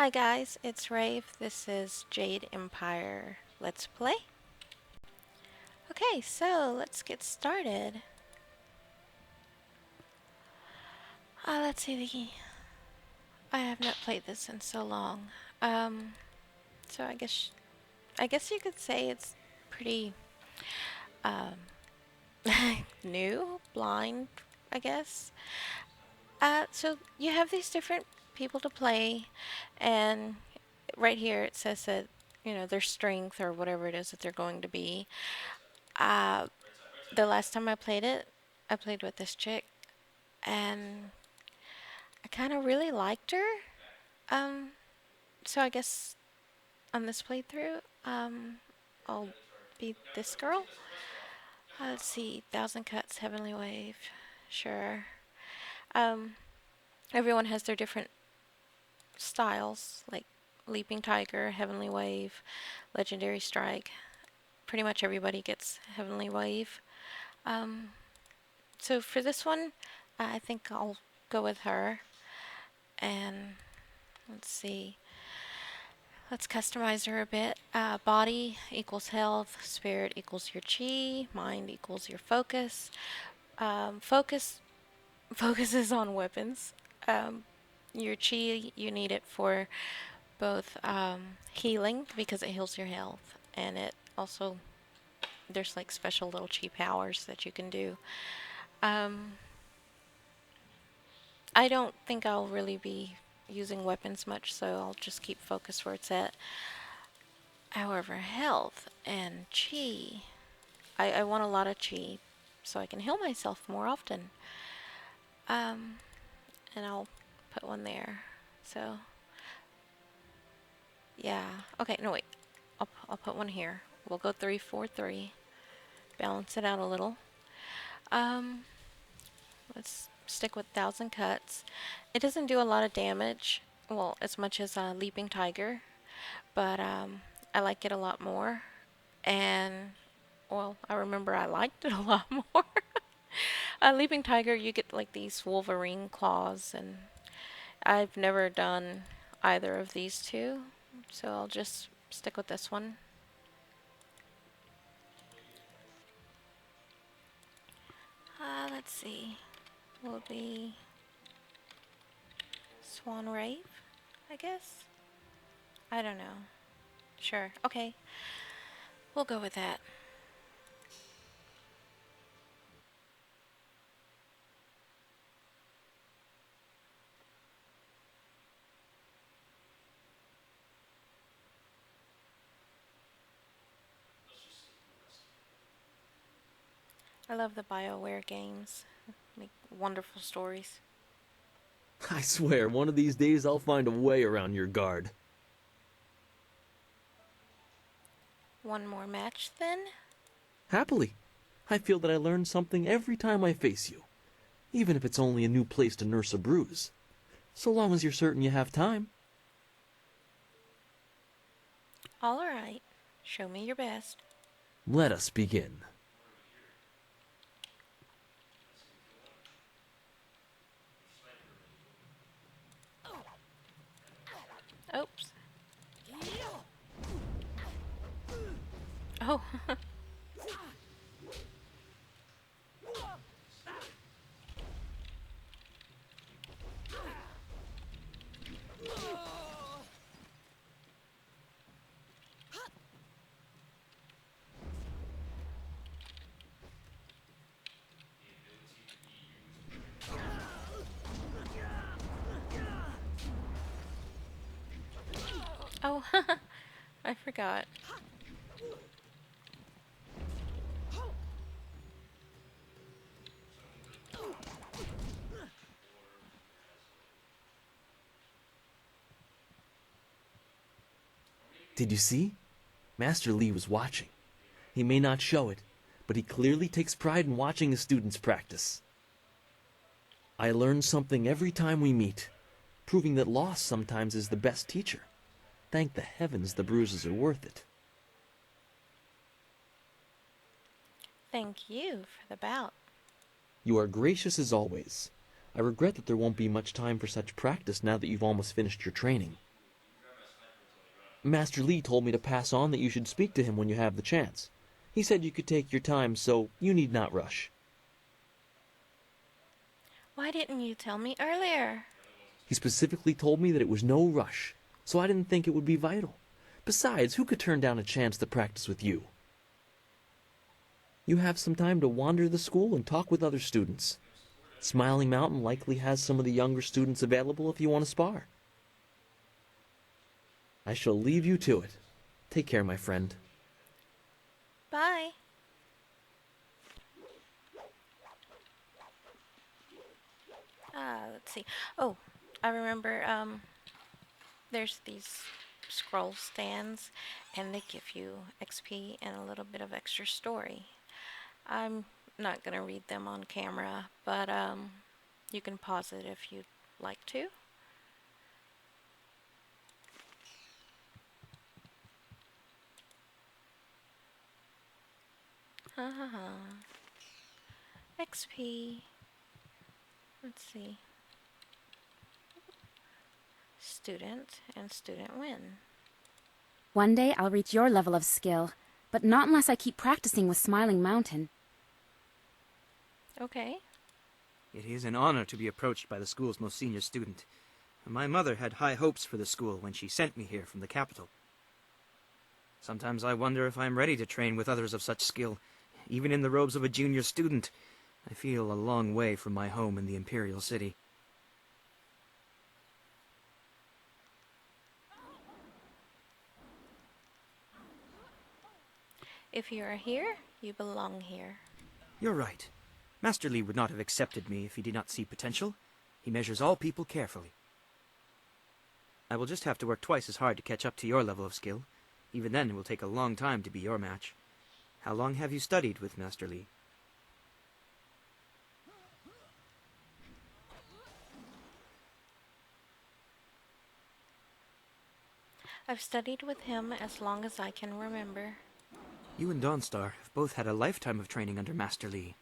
Hi guys, it's Rave. This is Jade Empire. Let's play. Okay, so let's get started. Let's see I have not played this in so long. Um, so I guess you could say it's pretty um new, blind, I guess. So you have these different people to play, and right here it says that their strength or whatever it is that they're going to be. Uh, the last time I played it, I played with this chick, and I kind of really liked her. Um, so I guess on this playthrough, I'll be this girl. Let's see, Thousand Cuts, Heavenly Wave, sure. Um, Everyone has their different styles, like Leaping Tiger, Heavenly Wave, Legendary Strike. Pretty much everybody gets Heavenly Wave. Um, so for this one, I think I'll go with her. And let's see. Let's customize her a bit. Body equals health, spirit equals your chi, mind equals your focus. Focus focuses on weapons. Um, your chi, you need it for both healing because it heals your health, and it also there's like special little chi powers that you can do. Um, I don't think I'll really be using weapons much, so I'll just keep focus where it's at. However, health and chi, I want a lot of chi so I can heal myself more often. Um, and I'll put one there. So, yeah. Okay, no, wait. I'll put one here. We'll go 3, 4, 3. Balance it out a little. Um, let's stick with Thousand Cuts. It doesn't do a lot of damage, well, as much as Leaping Tiger, but I like it a lot more. And, well, I remember I liked it a lot more. Leaping Tiger, you get like these Wolverine claws, and I've never done either of these two, so I'll just stick with this one. Let's see. Will it be Swan Rave, I guess? I don't know. Sure. Okay. We'll go with that. I love the BioWare games. Make wonderful stories. I swear, one of these days I'll find a way around your guard. One more match then? Happily. I feel that I learn something every time I face you, even if it's only a new place to nurse a bruise. So long as you're certain you have time. Alright. Show me your best. Let us begin. Oops. Oh. Oh. I forgot. Did you see? Master Lee was watching. He may not show it, but he clearly takes pride in watching his students practice. I learn something every time we meet, proving that loss sometimes is the best teacher. Thank the heavens the bruises are worth it. Thank you for the bout. You are gracious as always. I regret that there won't be much time for such practice now that you've almost finished your training. Master Li told me to pass on that you should speak to him when you have the chance. He said you could take your time, so you need not rush. Why didn't you tell me earlier? He specifically told me that it was no rush, so I didn't think it would be vital. Besides, who could turn down a chance to practice with you? You have some time to wander the school and talk with other students. Smiling Mountain likely has some of the younger students available if you want to spar. I shall leave you to it. Take care, my friend. Bye. Let's see. Oh, I remember, there's these scroll stands, and they give you XP and a little bit of extra story. I'm not gonna read them on camera, but, you can pause it if you'd like to. Ha ha ha. XP. Let's see. Student and student win. One day I'll reach your level of skill, but not unless I keep practicing with Smiling Mountain. Okay. It is an honor to be approached by the school's most senior student. My mother had high hopes for the school when she sent me here from the capital. Sometimes I wonder if I'm ready to train with others of such skill, even in the robes of a junior student. I feel a long way from my home in the Imperial City. If you are here, you belong here. You're right. Master Li would not have accepted me if he did not see potential. He measures all people carefully. I will just have to work twice as hard to catch up to your level of skill. Even then, it will take a long time to be your match. How long have you studied with Master Li? I've studied with him as long as I can remember. You and Dawnstar have both had a lifetime of training under Master Li.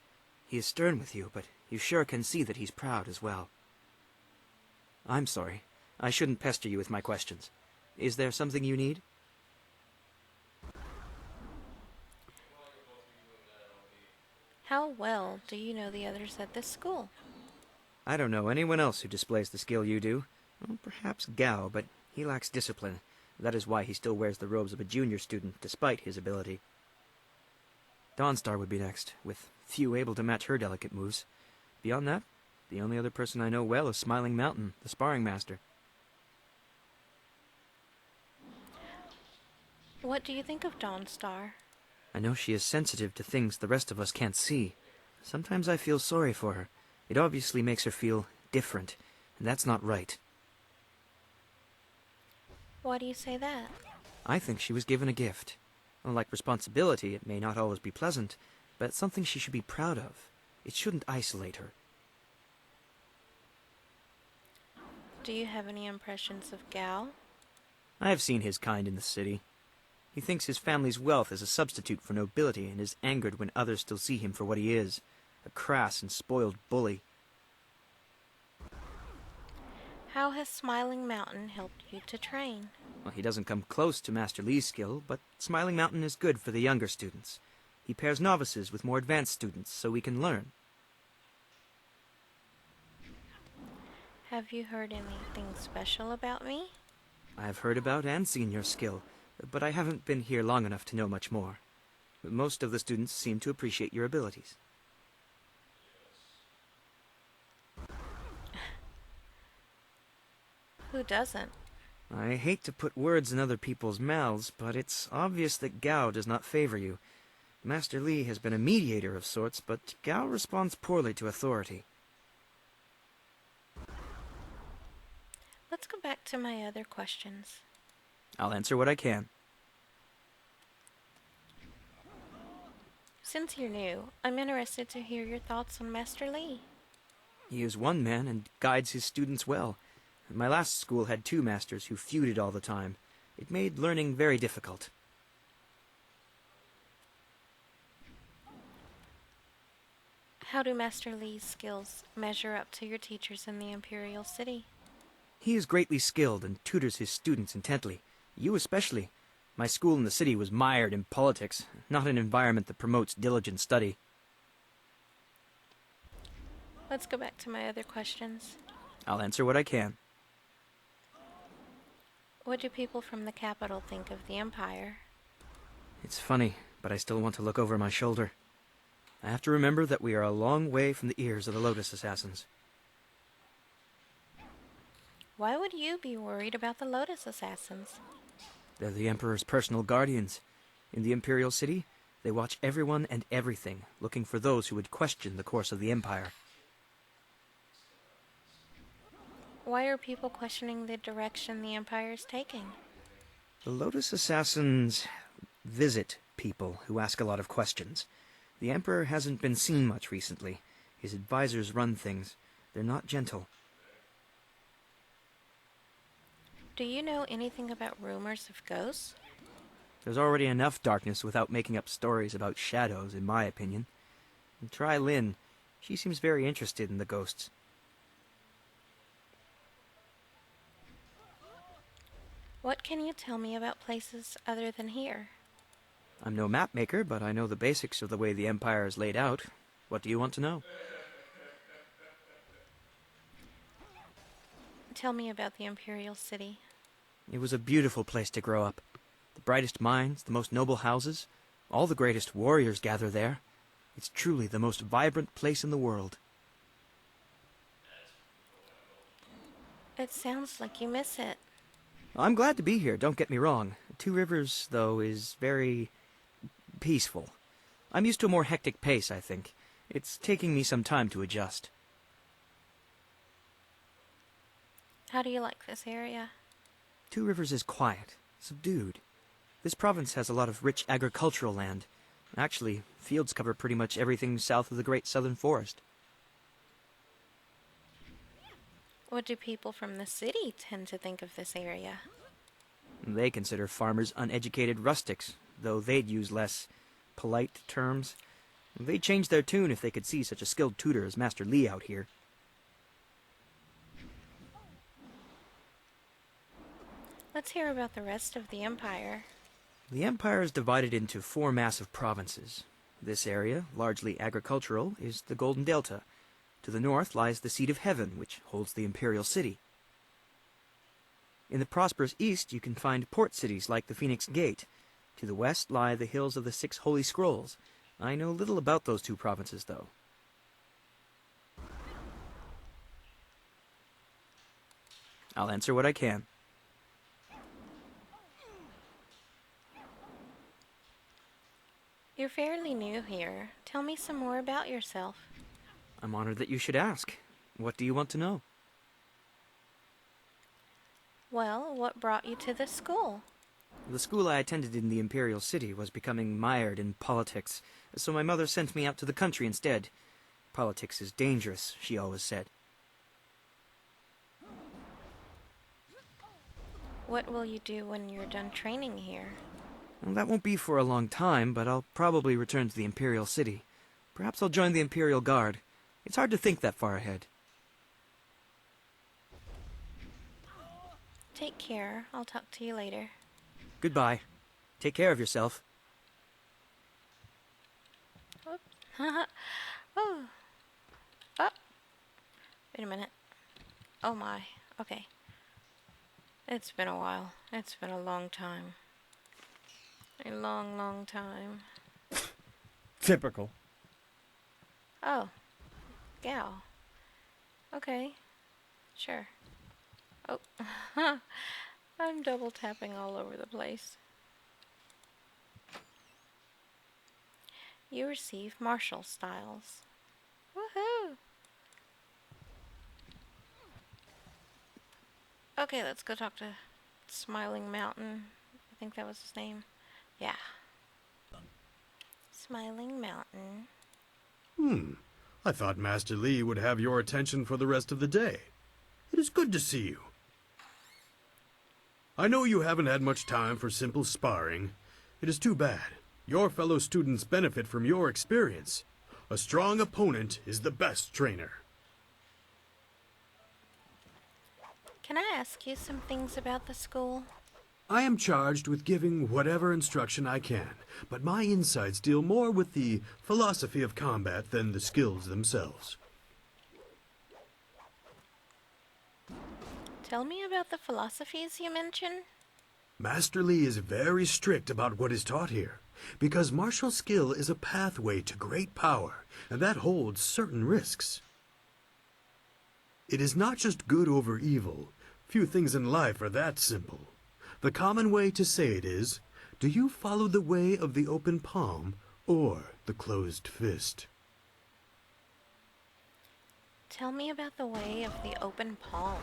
He is stern with you, but you sure can see that he's proud as well. I'm sorry. I shouldn't pester you with my questions. Is there something you need? How well do you know the others at this school? I don't know anyone else who displays the skill you do. Well, perhaps Gao, but he lacks discipline. That is why he still wears the robes of a junior student, despite his ability. Dawnstar would be next, with few able to match her delicate moves. Beyond that, the only other person I know well is Smiling Mountain, the sparring master. What do you think of Dawnstar? I know she is sensitive to things the rest of us can't see. Sometimes I feel sorry for her. It obviously makes her feel different, and that's not right. Why do you say that? I think she was given a gift. Unlike responsibility, it may not always be pleasant, but it's something she should be proud of. It shouldn't isolate her. Do you have any impressions of Gao? I have seen his kind in the city. He thinks his family's wealth is a substitute for nobility and is angered when others still see him for what he is, a crass and spoiled bully. How has Smiling Mountain helped you to train? Well, he doesn't come close to Master Li's skill, but Smiling Mountain is good for the younger students. He pairs novices with more advanced students so we can learn. Have you heard anything special about me? I have heard about and seen your skill, but I haven't been here long enough to know much more. Most of the students seem to appreciate your abilities. Who doesn't? I hate to put words in other people's mouths, but it's obvious that Gao does not favor you. Master Li has been a mediator of sorts, but Gao responds poorly to authority. Let's go back to my other questions. I'll answer what I can. Since you're new, I'm interested to hear your thoughts on Master Li. He is one man and guides his students well. My last school had two masters who feuded all the time. It made learning very difficult. How do Master Li's skills measure up to your teachers in the Imperial City? He is greatly skilled and tutors his students intently. You especially. My school in the city was mired in politics, not an environment that promotes diligent study. Let's go back to my other questions. I'll answer what I can. What do people from the capital think of the Empire? It's funny, but I still want to look over my shoulder. I have to remember that we are a long way from the ears of the Lotus Assassins. Why would you be worried about the Lotus Assassins? They're the Emperor's personal guardians. In the Imperial City, they watch everyone and everything, looking for those who would question the course of the Empire. Why are people questioning the direction the Empire is taking? The Lotus Assassins visit people who ask a lot of questions. The Emperor hasn't been seen much recently. His advisors run things. They're not gentle. Do you know anything about rumors of ghosts? There's already enough darkness without making up stories about shadows, in my opinion. And try Lynn. She seems very interested in the ghosts. What can you tell me about places other than here? I'm no map maker, but I know the basics of the way the Empire is laid out. What do you want to know? Tell me about the Imperial City. It was a beautiful place to grow up. The brightest minds, the most noble houses, all the greatest warriors gather there. It's truly the most vibrant place in the world. It sounds like you miss it. I'm glad to be here, don't get me wrong. Two Rivers, though, is very peaceful. I'm used to a more hectic pace, I think. It's taking me some time to adjust. How do you like this area? Two Rivers is quiet, subdued. This province has a lot of rich agricultural land. Actually, fields cover pretty much everything south of the Great Southern Forest. What do people from the city tend to think of this area? They consider farmers uneducated rustics, though they'd use less polite terms. They'd change their tune if they could see such a skilled tutor as Master Lee out here. Let's hear about the rest of the Empire. The Empire is divided into 4 massive provinces. This area, largely agricultural, is the Golden Delta. To the north lies the Seat of Heaven, which holds the Imperial City. In the prosperous east, you can find port cities like the Phoenix Gate. To the west lie the hills of the 6 Holy Scrolls. I know little about those 2 provinces, though. I'll answer what I can. You're fairly new here. Tell me some more about yourself. I'm honored that you should ask. What do you want to know? Well, what brought you to this school? The school I attended in the Imperial City was becoming mired in politics, so my mother sent me out to the country instead. Politics is dangerous, she always said. What will you do when you're done training here? Well, that won't be for a long time, but I'll probably return to the Imperial City. Perhaps I'll join the Imperial Guard. It's hard to think that far ahead. Take care. I'll talk to you later. Goodbye. Take care of yourself. Oops. oh. Oh. Wait a minute. Oh my. Okay. It's been a while. It's been a long time. A long, long time. Typical. Oh. Gal. Okay. Sure. Oh. I'm double tapping all over the place. You receive martial styles. Woohoo! Okay, let's go talk to Smiling Mountain. I think that was his name. Yeah. Smiling Mountain. I thought Master Lee would have your attention for the rest of the day. It is good to see you. I know you haven't had much time for simple sparring. It is too bad. Your fellow students benefit from your experience. A strong opponent is the best trainer. Can I ask you some things about the school? I am charged with giving whatever instruction I can, but my insights deal more with the philosophy of combat than the skills themselves. Tell me about the philosophies you mentioned. Master Li is very strict about what is taught here, because martial skill is a pathway to great power, and that holds certain risks. It is not just good over evil. Few things in life are that simple. The common way to say it is, do you follow the way of the open palm or the closed fist? Tell me about the way of the open palm.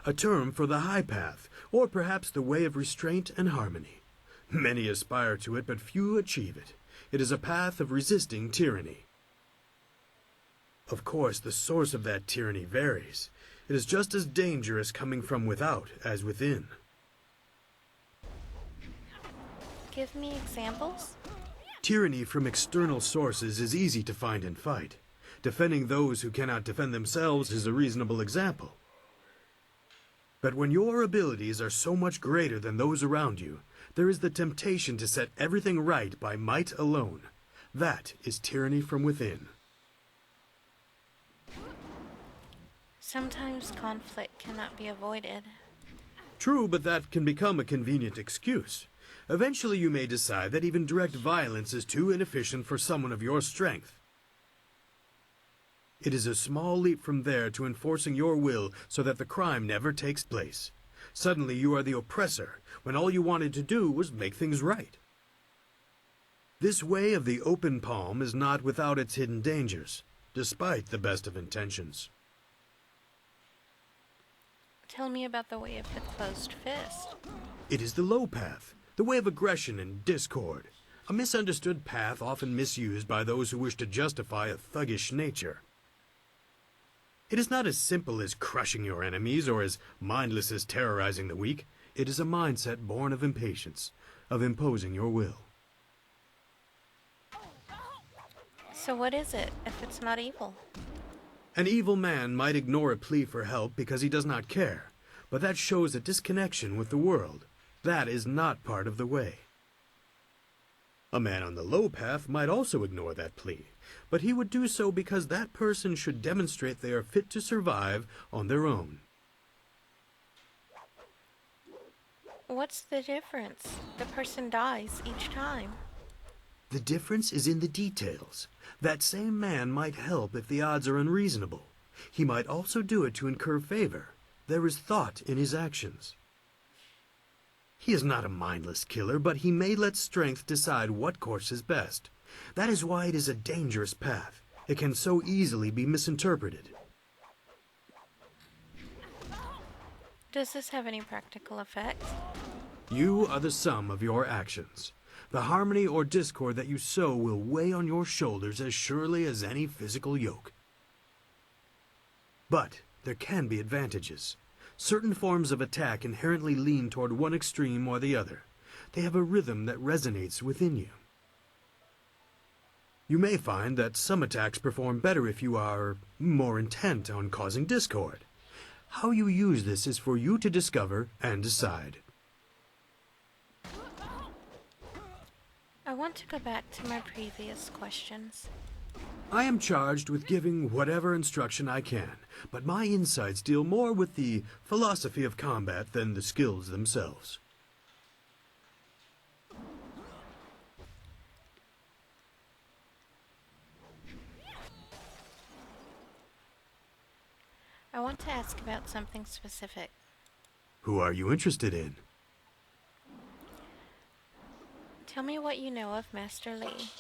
A term for the high path, or perhaps the way of restraint and harmony. Many aspire to it, but few achieve it. It is a path of resisting tyranny. Of course, the source of that tyranny varies. It is just as dangerous coming from without as within. Give me examples. Tyranny from external sources is easy to find and fight. Defending those who cannot defend themselves is a reasonable example. But when your abilities are so much greater than those around you, there is the temptation to set everything right by might alone. That is tyranny from within. Sometimes conflict cannot be avoided. True, but that can become a convenient excuse. Eventually you may decide that even direct violence is too inefficient for someone of your strength. It is a small leap from there to enforcing your will so that the crime never takes place. Suddenly you are the oppressor, when all you wanted to do was make things right. This way of the open palm is not without its hidden dangers, despite the best of intentions. Tell me about the way of the closed fist. It is the low path, the way of aggression and discord, a misunderstood path often misused by those who wish to justify a thuggish nature. It is not as simple as crushing your enemies or as mindless as terrorizing the weak. It is a mindset born of impatience, of imposing your will. So what is it, if it's not evil? An evil man might ignore a plea for help because he does not care, but that shows a disconnection with the world. That is not part of the way. A man on the low path might also ignore that plea, but he would do so because that person should demonstrate they are fit to survive on their own. What's the difference? The person dies each time. The difference is in the details. That same man might help if the odds are unreasonable. He might also do it to incur favor. There is thought in his actions. He is not a mindless killer, but he may let strength decide what course is best. That is why it is a dangerous path. It can so easily be misinterpreted. Does this have any practical effect? You are the sum of your actions. The harmony or discord that you sow will weigh on your shoulders as surely as any physical yoke. But there can be advantages. Certain forms of attack inherently lean toward one extreme or the other. They have a rhythm that resonates within you. You may find that some attacks perform better if you are more intent on causing discord. How you use this is for you to discover and decide. I want to go back to my previous questions. I am charged with giving whatever instruction I can, but my insights deal more with the philosophy of combat than the skills themselves. I want to ask about something specific. Who are you interested in? Tell me what you know of Master Li.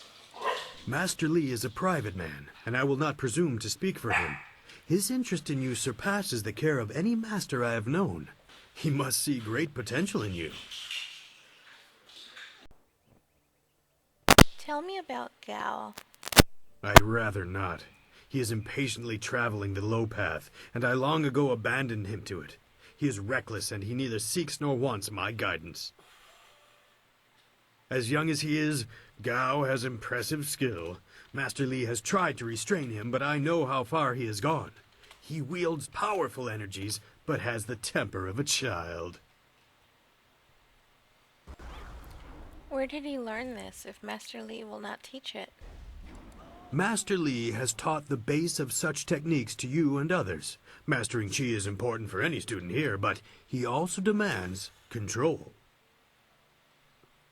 Master Li is a private man, and I will not presume to speak for him. His interest in you surpasses the care of any master I have known. He must see great potential in you. Tell me about Gao. I'd rather not. He is impatiently traveling the low path, and I long ago abandoned him to it. He is reckless, and he neither seeks nor wants my guidance. As young as he is, Gao has impressive skill. Master Li has tried to restrain him, but I know how far he has gone. He wields powerful energies, but has the temper of a child. Where did he learn this if Master Li will not teach it? Master Li has taught the base of such techniques to you and others. Mastering Qi is important for any student here, but he also demands control.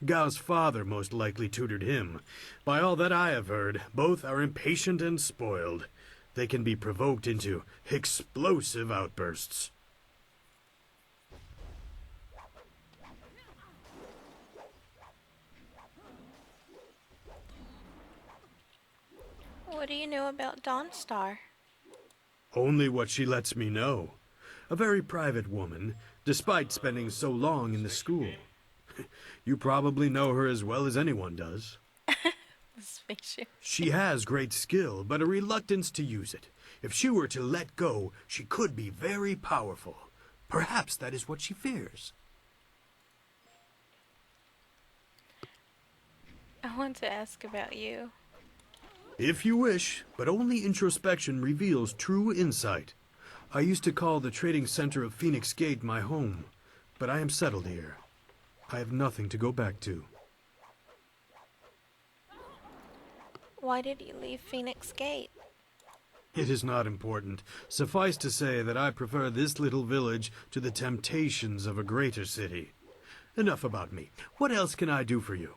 Gao's father most likely tutored him. By all that I have heard, both are impatient and spoiled. They can be provoked into explosive outbursts. What do you know about Dawnstar? Only what she lets me know. A very private woman, despite spending so long in the school. You probably know her as well as anyone does. The spaceship. She has great skill, but a reluctance to use it. If she were to let go, she could be very powerful. Perhaps that is what she fears. I want to ask about you. If you wish, but only introspection reveals true insight. I used to call the trading center of Phoenix Gate my home, but I am settled here. I have nothing to go back to. Why did you leave Phoenix Gate? It is not important. Suffice to say that I prefer this little village to the temptations of a greater city. Enough about me. What else can I do for you?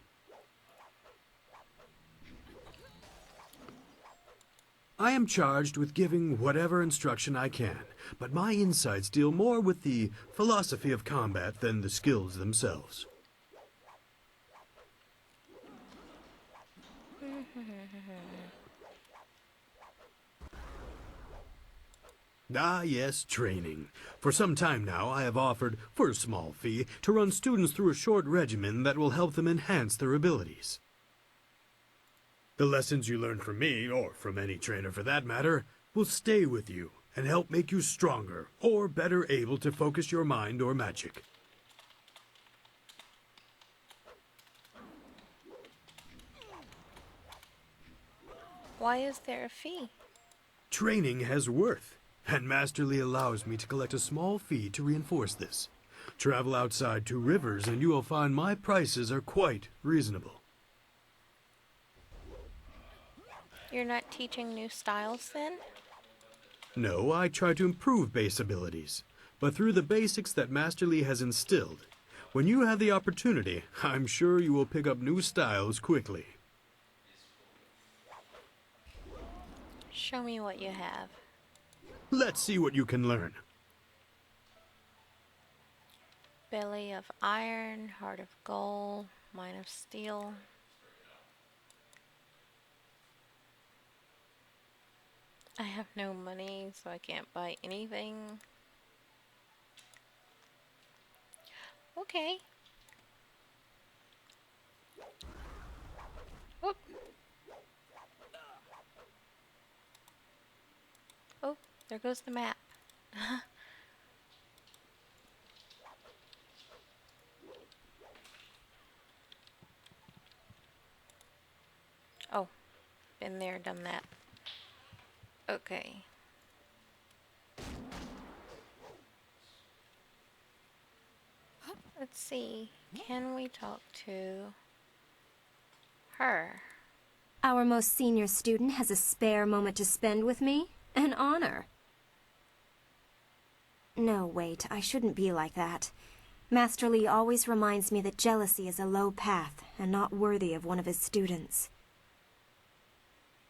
I am charged with giving whatever instruction I can, but my insights deal more with the philosophy of combat than the skills themselves. Ah, yes, training. For some time now, I have offered, for a small fee, to run students through a short regimen that will help them enhance their abilities. The lessons you learn from me, or from any trainer for that matter, will stay with you and help make you stronger or better able to focus your mind or magic. Why is there a fee? Training has worth, and Master Li allows me to collect a small fee to reinforce this. Travel outside 2 rivers and you will find my prices are quite reasonable. You're not teaching new styles then? No, I try to improve base abilities, but through the basics that Master Li has instilled. When you have the opportunity, I'm sure you will pick up new styles quickly. Show me what you have. Let's see what you can learn. Belly of iron, heart of gold, mind of steel. I have no money, so I can't buy anything. Okay. Whoop. Oh, there goes the map. Oh, been there, done that. Okay. Let's see. Can we talk to her? Our most senior student has a spare moment to spend with me? An honor. No, wait, I shouldn't be like that. Master Li always reminds me that jealousy is a low path and not worthy of one of his students.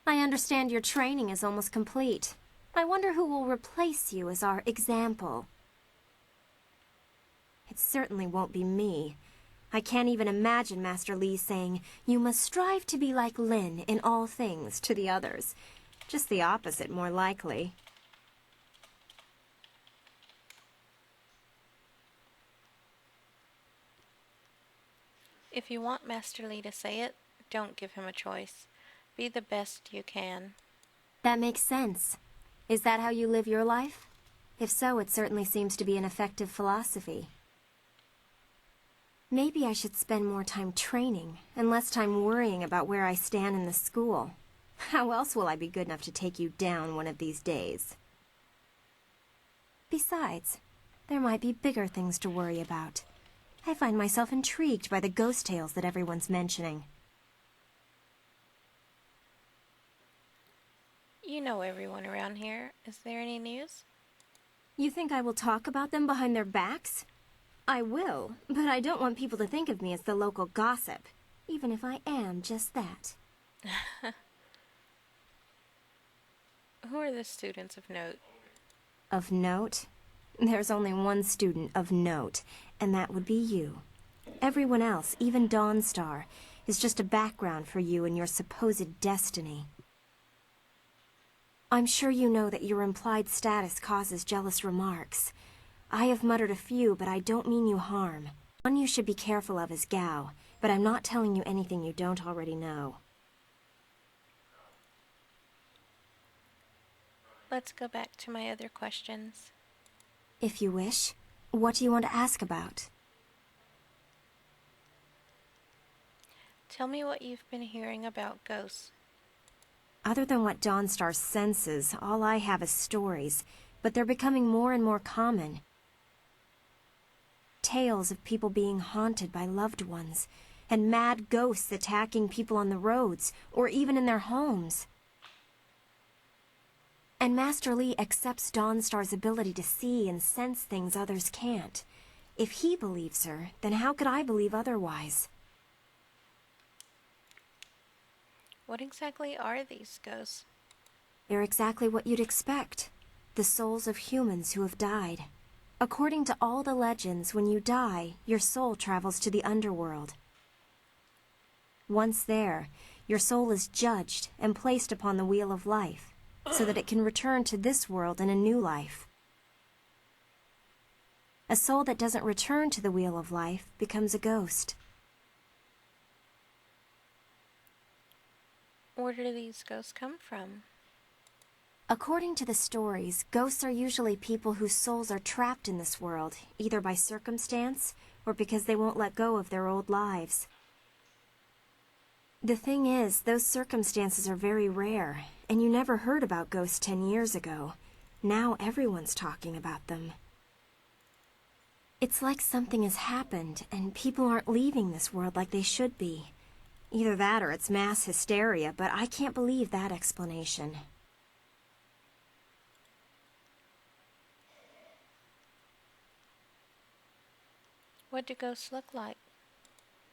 I understand your training is almost complete. I wonder who will replace you as our example. It certainly won't be me. I can't even imagine Master Li saying, "You must strive to be like Lin in all things," to the others. Just the opposite, more likely. If you want Master Li to say it, don't give him a choice. Be the best you can. That makes sense. Is that how you live your life? If so, it certainly seems to be an effective philosophy. Maybe I should spend more time training, and less time worrying about where I stand in the school. How else will I be good enough to take you down one of these days? Besides, there might be bigger things to worry about. I find myself intrigued by the ghost tales that everyone's mentioning. You know everyone around here. Is there any news? You think I will talk about them behind their backs? I will, but I don't want people to think of me as the local gossip, even if I am just that. Who are the students of note? Of note? There's only one student of note, and that would be you. Everyone else, even Dawnstar, is just a background for you and your supposed destiny. I'm sure you know that your implied status causes jealous remarks. I have muttered a few, but I don't mean you harm. One you should be careful of is Gao, but I'm not telling you anything you don't already know. Let's go back to my other questions. If you wish. What do you want to ask about? Tell me what you've been hearing about ghosts. Other than what Dawnstar senses, all I have is stories, but they're becoming more and more common. Tales of people being haunted by loved ones, and mad ghosts attacking people on the roads, or even in their homes. And Master Li accepts Dawnstar's ability to see and sense things others can't. If he believes her, then how could I believe otherwise? What exactly are these ghosts? They're exactly what you'd expect. The souls of humans who have died. According to all the legends, when you die, your soul travels to the underworld. Once there, your soul is judged and placed upon the wheel of life, so that it can return to this world in a new life. A soul that doesn't return to the wheel of life becomes a ghost. Where do these ghosts come from? According to the stories, ghosts are usually people whose souls are trapped in this world, either by circumstance or because they won't let go of their old lives. The thing is, those circumstances are very rare, and you never heard about ghosts 10 years ago. Now everyone's talking about them. It's like something has happened, and people aren't leaving this world like they should be. Either that or it's mass hysteria, but I can't believe that explanation. What do ghosts look like?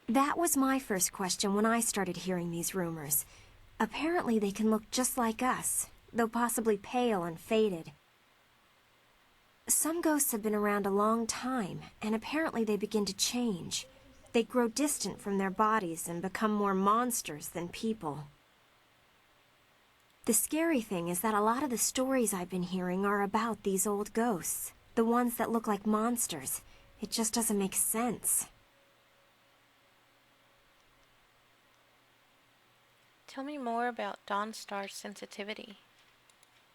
That was my first question when I started hearing these rumors. Apparently they can look just like us, though possibly pale and faded. Some ghosts have been around a long time, and apparently they begin to change. They grow distant from their bodies and become more monsters than people. The scary thing is that a lot of the stories I've been hearing are about these old ghosts, the ones that look like monsters. It just doesn't make sense. Tell me more about Dawnstar's sensitivity.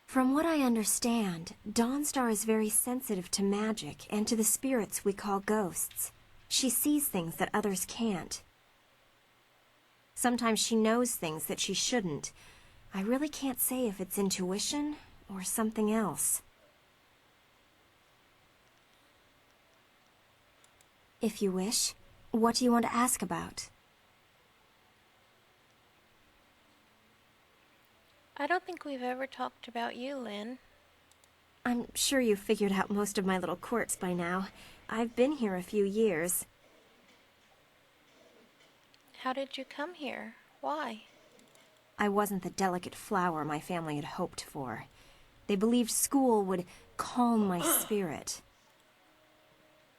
From what I understand, Dawnstar is very sensitive to magic and to the spirits we call ghosts. She sees things that others can't. Sometimes she knows things that she shouldn't. I really can't say if it's intuition or something else. If you wish, what do you want to ask about? I don't think we've ever talked about you, Lynn. I'm sure you've figured out most of my little quirks by now. I've been here a few years. How did you come here? Why? I wasn't the delicate flower my family had hoped for. They believed school would calm my spirit.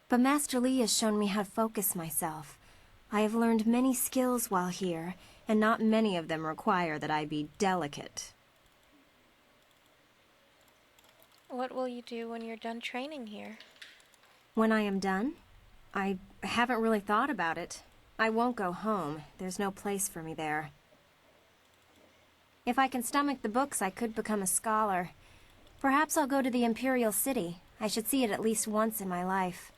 But Master Li has shown me how to focus myself. I have learned many skills while here, and not many of them require that I be delicate. What will you do when you're done training here? When I am done? I haven't really thought about it. I won't go home. There's no place for me there. If I can stomach the books, I could become a scholar. Perhaps I'll go to the Imperial City. I should see it at least once in my life.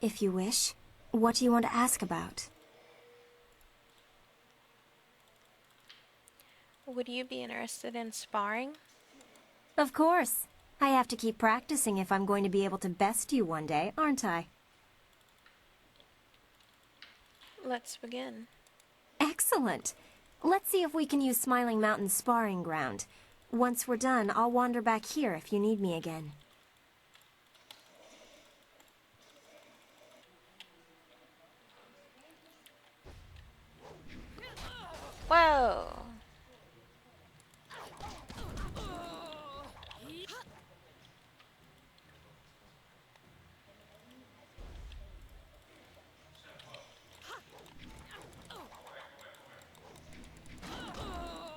If you wish, what do you want to ask about? Would you be interested in sparring? Of course. I have to keep practicing if I'm going to be able to best you one day, aren't I? Let's begin. Excellent. Let's see if we can use Smiling Mountain's sparring ground. Once we're done, I'll wander back here if you need me again. Whoa!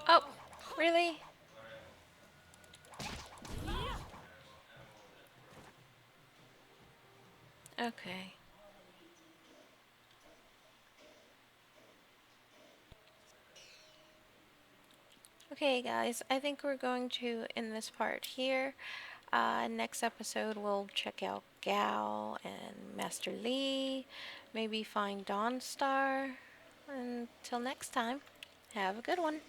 Oh, really? Okay. Okay, guys, I think we're going to end this part here. Next episode, we'll check out Gal and Master Lee, maybe find Dawnstar. Until next time, have a good one.